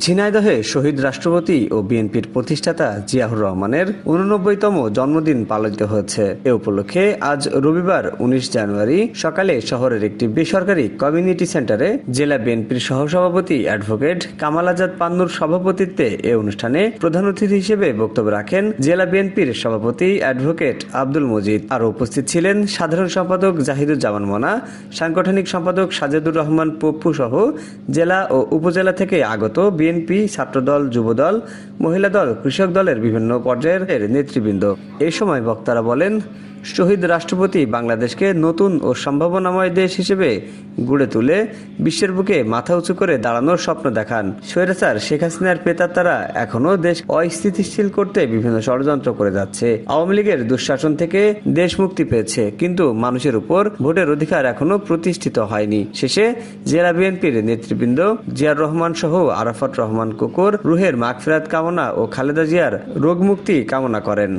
ঝিনাইদহে শহীদ রাষ্ট্রপতি ও বিএনপির প্রতিষ্ঠাতা জিয়াউর রহমানের ৮৯তম জন্মদিন পালিত হয়েছে। এ উপলক্ষে আজ রবিবার ১৯ জানুয়ারি সকালে শহরের একটি বেসরকারি কমিউনিটি সেন্টারে জেলা বিএনপির সহসভাপতি অ্যাডভোকেট কামাল আজাদ পান্নুর সভাপতিত্বে এ অনুষ্ঠানে প্রধান অতিথি হিসেবে বক্তব্য রাখেন জেলা বিএনপির সভাপতি অ্যাডভোকেট আব্দুল মজিদ। আরও উপস্থিত ছিলেন সাধারণ সম্পাদক জাহিদুজ্জামান মনা, সাংগঠনিক সম্পাদক সাজেদুর রহমান পপ্পু সহ জেলা ও উপজেলা থেকে আগত বিএনপি, ছাত্রদল, যুবদল, মহিলা দল, কৃষক দলের বিভিন্ন পর্যায়ের নেতৃবৃন্দ। এই সময় বক্তারা বলেন, শহীদ রাষ্ট্রপতি বাংলাদেশকে নতুন ও সম্ভাবনাময় দেশ হিসেবে গড়ে তুলে বিশ্বের বুকে মাথা উঁচু করে দাঁড়ানোর স্বপ্ন দেখান। স্বৈরাচার শেখ হাসিনার প্রেতাত্মারা এখনো দেশ অস্থিতিশীল করতে বিভিন্ন ষড়যন্ত্র করে যাচ্ছে। আওয়ামী লীগের দুঃশাসন থেকে দেশ মুক্তি পেয়েছে, কিন্তু মানুষের উপর ভোটের অধিকার এখনো প্রতিষ্ঠিত হয়নি। শেষে জেলা বিএনপির নেতৃবৃন্দ জিয়াউর রহমান সহ আরাফাত রহমান কুকুর রুহের মাগফিরাত কামনা ও খালেদা জিয়ার রোগমুক্তি কামনা করেন।